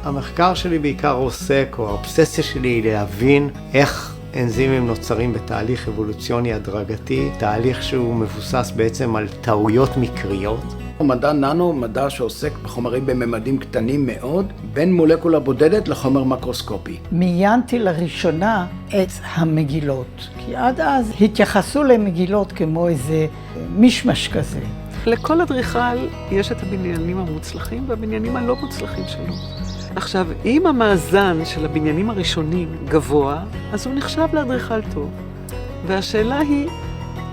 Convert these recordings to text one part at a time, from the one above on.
המחקר שלי בעיקר עוסק, או האובססיה שלי היא להבין איך אנזימים נוצרים בתהליך אבולוציוני הדרגתי, תהליך שהוא מבוסס בעצם על טעויות מקריות. מדע ננו הוא מדע שעוסק בחומרים בממדים קטנים מאוד, בין מולקולה בודדת לחומר מקרוסקופי. מיינתי לראשונה את המגילות, כי עד אז התייחסו למגילות כמו איזה משמש כזה. לכל אדריכל יש את הבניינים המוצלחים והבניינים הלא מוצלחים שלו. עכשיו, אם המאזן של הבניינים הראשונים גבוה, אז הוא נחשב לאדריכל טוב. והשאלה היא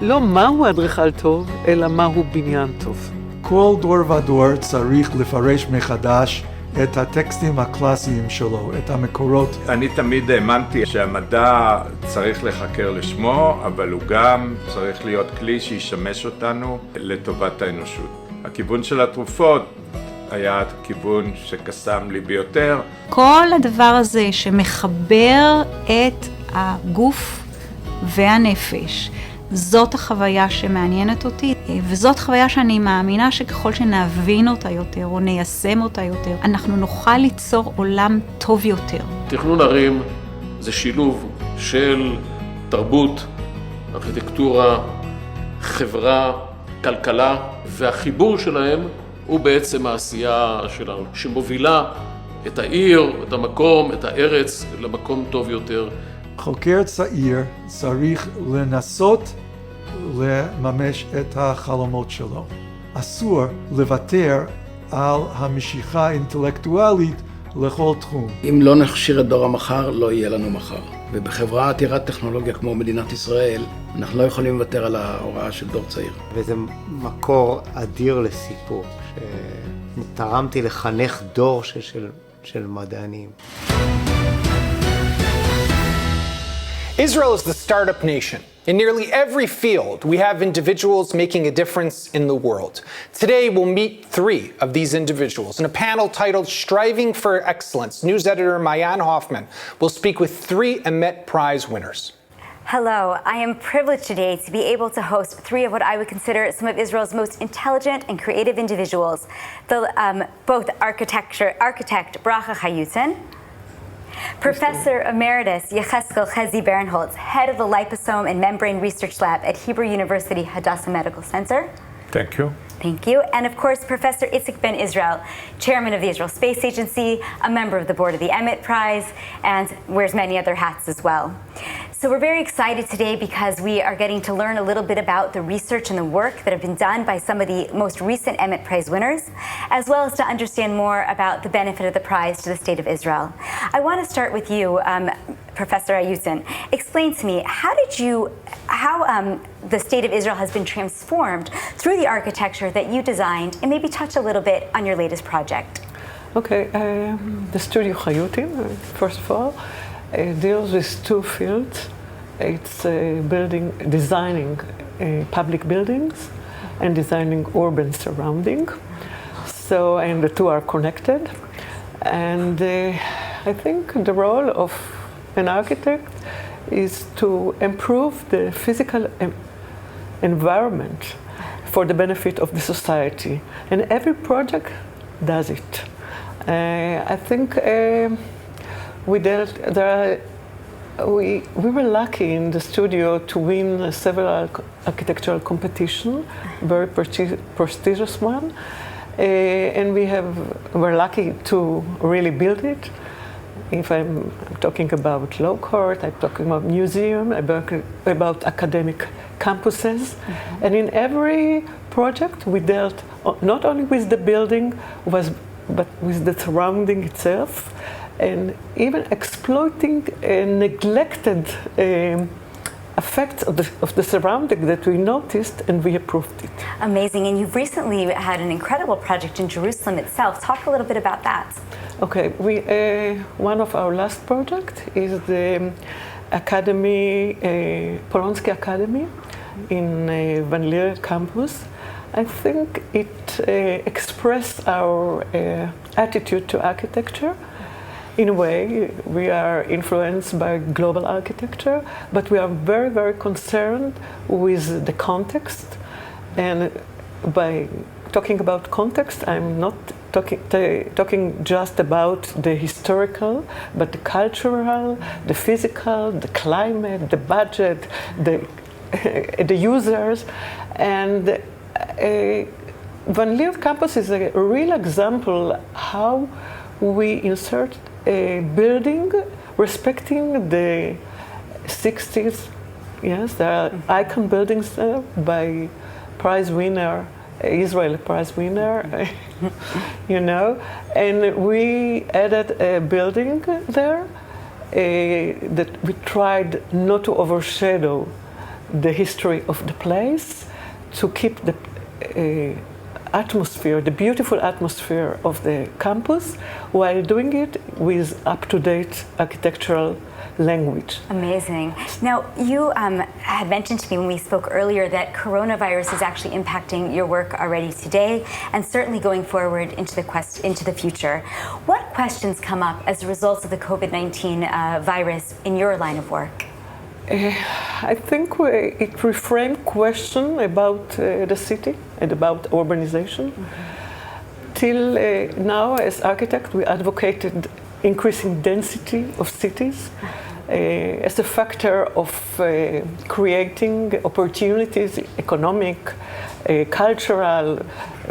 לא מהו אדריכל טוב, אלא מהו בניין טוב. כל דור ודור צריך לפרש מחדש את הטקסטים הקלאסיים שלו, את המקורות. אני תמיד האמנתי שהמדע צריך לחקר לשמו, אבל הוא גם צריך להיות כלי שישמש אותנו לטובת האנושות. הכיוון של התרופות היה כיוון שקסם לי ביותר. כל הדבר הזה שמחבר את הגוף והנפש, זאת החוויה שמעניינת אותי, וזאת חוויה שאני מאמינה שככל שנבין אותה יותר או ניישם אותה יותר, אנחנו נוכל ליצור עולם טוב יותר. תכנון ערים זה שילוב של תרבות, ארכיטקטורה, חברה, כלכלה, והחיבור שלהם הוא בעצם העשייה שלנו, שמובילה את העיר, את המקום, את הארץ, למקום טוב יותר. חוקר צעיר צריך לנסות לממש את החלומות שלו. אסור לוותר על המשיכה האינטלקטואלית לכל תחום. אם לא נכשיר את דור המחר, לא יהיה לנו מחר. ובחברה עתירת טכנולוגיה כמו מדינת ישראל, אנחנו לא יכולים לוותר על ההוראה של דור צעיר. וזה מקור אדיר לסיפור, שתרמתי לחנך דור של מדענים. Israel is the startup nation. In nearly every field, we have individuals making a difference in the world. Today, we'll meet three of these individuals in a panel titled Striving for Excellence. News editor Maayan Hoffman will speak with three Emet Prize winners. Hello, I am privileged today to be able to host three of what I would consider some of Israel's most intelligent and creative individuals. Both architect Bracha Chyutin, Professor Emeritus Yechezkel Barenholz, head of the Liposome and Membrane Research Lab at Hebrew University Hadassah Medical Center. Thank you. Thank you. And of course, Professor Itzik Ben Israel, chairman of the Israel Space Agency, a member of the board of the Emet Prize, and wears many other hats as well. So we're very excited today because we are getting to learn a little bit about the research and the work that have been done by some of the most recent Emet Prize winners, as well as to understand more about the benefit of the prize to the state of Israel. I want to start with you, Professor Chyutin. Explain to me, how the state of Israel has been transformed through the architecture that you designed, and maybe touch a little bit on your latest project. Okay, the studio Chyutin, first of all, deals with two fields. It's designing public buildings and designing urban surrounding. And the two are connected. And I think the role of an architect is to improve the physical environment for the benefit of the society. And every project does it. I think we were lucky in the studio to win several architectural competitions, very prestigious one. And we're lucky to really build it. If I'm talking about law court, I'm talking about museum, about academic campuses. Mm-hmm. And in every project, we dealt not only with the building, but with the surrounding itself, and even exploiting neglected effects of the surrounding that we noticed, and we approved it. Amazing, and you've recently had an incredible project in Jerusalem itself. Talk a little bit about that. Okay, one of our last project is the Academy, Polanski Academy in Van Leer campus. I think it expressed our attitude to architecture. In a way, we are influenced by global architecture, but we are very, very concerned with the context and by talking about context, I'm not talking just about the historical, but the cultural, the physical, the climate, the budget, the users. And Van Leer campus is a real example how we insert a building respecting the 60s. Yes, there are icon buildings there by prize winner, Israeli prize winner, you know, and we added a building there that we tried not to overshadow the history of the place, to keep the atmosphere, the beautiful atmosphere of the campus, while doing it with up-to-date architectural language. Amazing. Now, you had mentioned to me when we spoke earlier that coronavirus is actually impacting your work already today, and certainly going forward into the future. What questions come up as a result of the COVID-19 virus in your line of work? I think it reframed question about the city and about urbanization. Till now, as architects, we advocated increasing density of cities as a factor of creating opportunities, economic, cultural,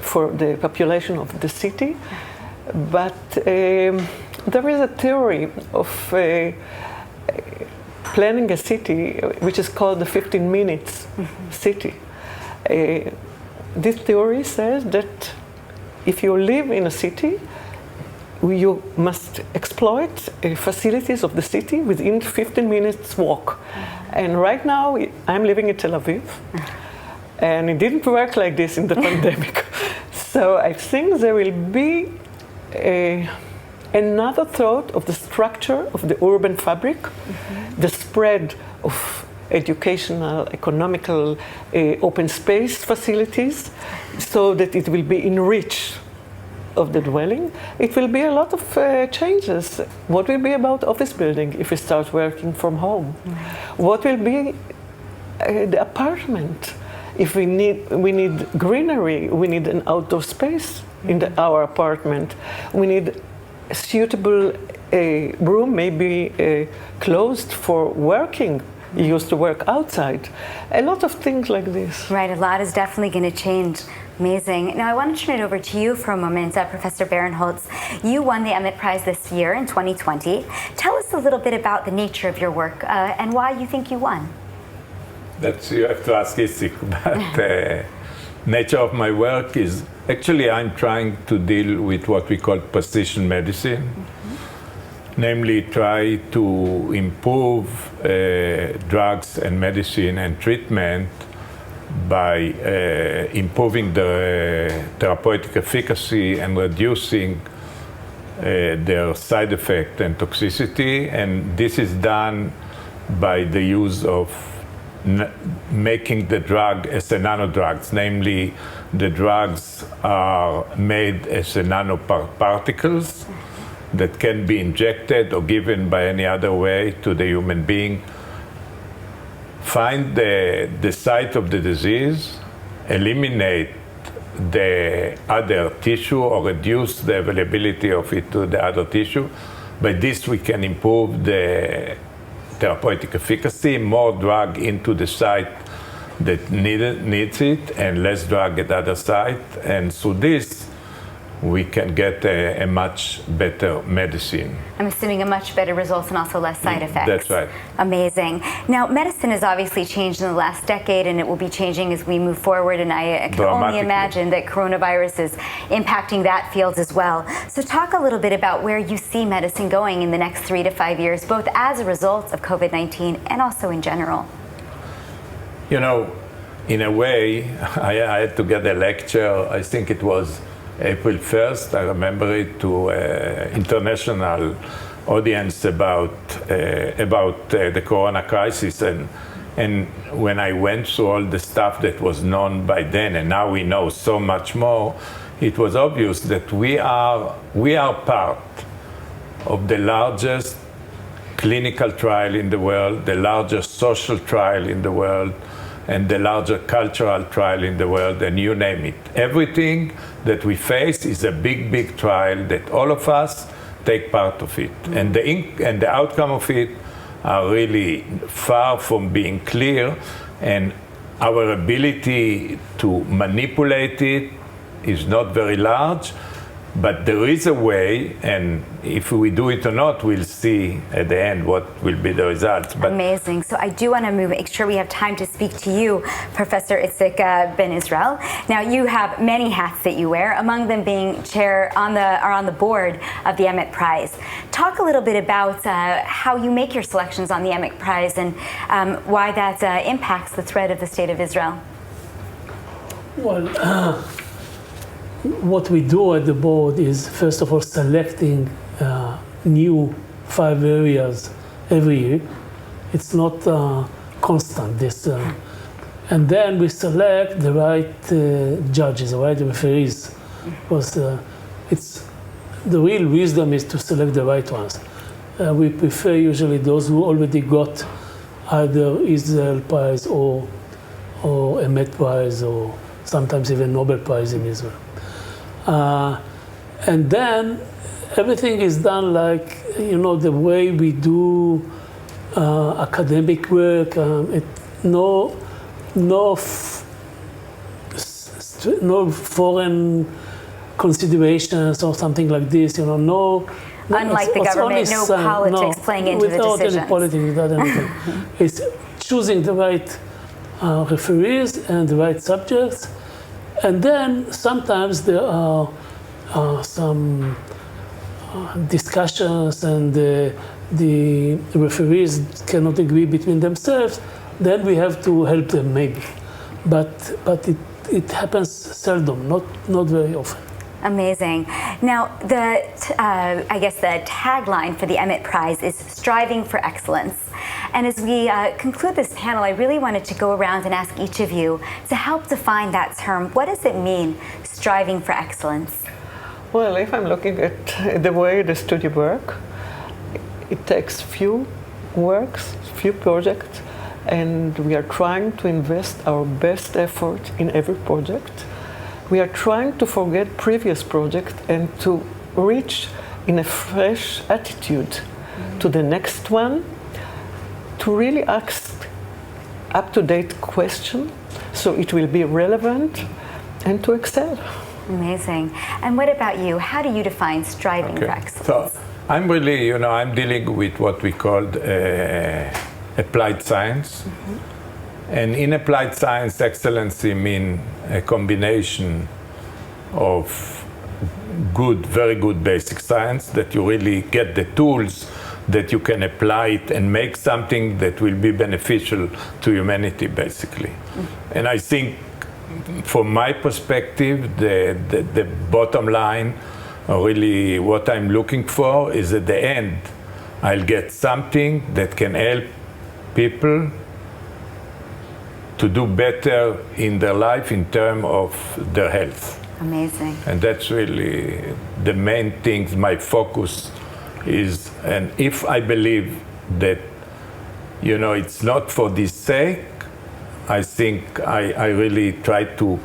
for the population of the city. But there is a theory of planning a city which is called the 15 minutes city. This theory says that if you live in a city, you must exploit facilities of the city within 15 minutes walk. And right now, I'm living in Tel Aviv, and it didn't work like this in the pandemic. So I think there will be another thought of the structure of the urban fabric, the spread of educational, economical, open space facilities, so that it will be enriched of the dwelling. It will be a lot of changes. What will be about office building if we start working from home? What will be the apartment? If we need greenery, we need an outdoor space in our apartment. We need a suitable room, maybe closed for working. You used to work outside. A lot of things like this. Right, a lot is definitely going to change. Amazing. Now I want to turn it over to you for a moment, Professor Barenholz. You won the Emet Prize this year in 2020. Tell us a little bit about the nature of your work and why you think you won. That's, you have to ask Isik, but nature of my work is, actually I'm trying to deal with what we call precision medicine. Namely, try to improve drugs and medicine and treatment by improving the therapeutic efficacy and reducing their side effect and toxicity. And this is done by the use of making the drug as a nanodrugs. Namely, the drugs are made as nanoparticles that can be injected or given by any other way to the human being. Find the site of the disease, eliminate the other tissue or reduce the availability of it to the other tissue. By this we can improve the therapeutic efficacy, more drug into the site that needs it and less drug at the other site. And through this, we can get a much better medicine. I'm assuming a much better results and also less side effects. That's right. Amazing. Now, medicine has obviously changed in the last decade, and it will be changing as we move forward, and I can only imagine that coronavirus is impacting that field as well. So talk a little bit about where you see medicine going in the next 3 to 5 years, both as a result of COVID-19 and also in general. You know, in a way, I had to get a lecture, I think it was April 1st, I remember it, to international audience about the corona crisis, and when I went through all the stuff that was known by then, and now we know so much more, it was obvious that we are part of the largest clinical trial in the world, the largest social trial in the world, and the larger cultural trial in the world, and you name it. Everything that we face is a big, big trial that all of us take part of it. And the outcome of it are really far from being clear, and our ability to manipulate it is not very large, but there is a way, and if we do it or not, we'll see at the end what will be the results. But amazing. So I do want to make sure we have time to speak to you, Professor Itzik Ben Israel. Now, you have many hats that you wear, among them being chair on the board of the Emet Prize. Talk a little bit about how you make your selections on the Emet Prize and why that impacts the thread of the State of Israel. Well, what we do at the board is, first of all, selecting new 5 areas every year. It's not constant, this. And then we select the right judges, the right referees. Because it's the real wisdom is to select the right ones. We prefer usually those who already got either Israel Prize or Emet Prize, or sometimes even Nobel Prize in Israel. And then everything is done like, the way we do academic work. No foreign considerations or something like this. Unlike the government, no politics playing into the decisions. Without any politics, without anything. It's choosing the right referees and the right subjects. And then sometimes there are some discussions, and the referees cannot agree between themselves. Then we have to help them, maybe. But it happens seldom, not very often. Amazing. Now, I guess the tagline for the Emet Prize is striving for excellence. And as we conclude this panel, I really wanted to go around and ask each of you to help define that term. What does it mean, striving for excellence? Well, if I'm looking at the way the studio work, it takes few works, few projects, and we are trying to invest our best effort in every project. We are trying to forget previous project and to reach in a fresh attitude to the next one, to really ask up-to-date question so it will be relevant and to excel. Amazing. And what about you? How do you define striving for excellence? So I'm really, I'm dealing with what we call applied science. And in applied science, excellency means a combination of good, very good basic science, that you really get the tools that you can apply it and make something that will be beneficial to humanity, basically. And I think, from my perspective, the bottom line, or really what I'm looking for, is at the end, I'll get something that can help people to do better in their life in terms of their health. Amazing. And that's really the main thing, my focus is. And if I believe that, it's not for this sake, I think I really try to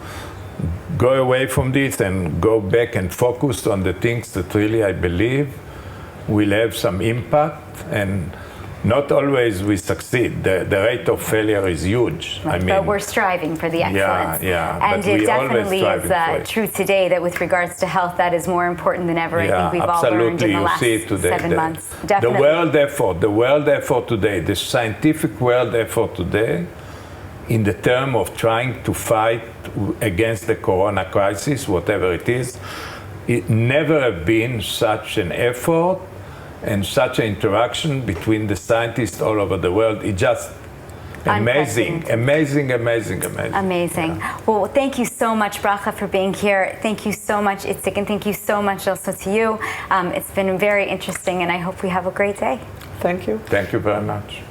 go away from this and go back and focus on the things that really I believe will have some impact. And not always we succeed. The rate of failure is huge. Right, but we're striving for the excellence. Yeah. And it definitely is true today that with regards to health, that is more important than ever. I think we've all learned in the last 7 months. Definitely. The world effort today, the scientific world effort today, in the term of trying to fight against the corona crisis, whatever it is, it never have been such an effort and such an interaction between the scientists all over the world. It's just amazing. Amazing. Yeah. Well, thank you so much, Bracha, for being here. Thank you so much, Itzik, and thank you so much also to you. It's been very interesting, and I hope we have a great day. Thank you. Thank you very much.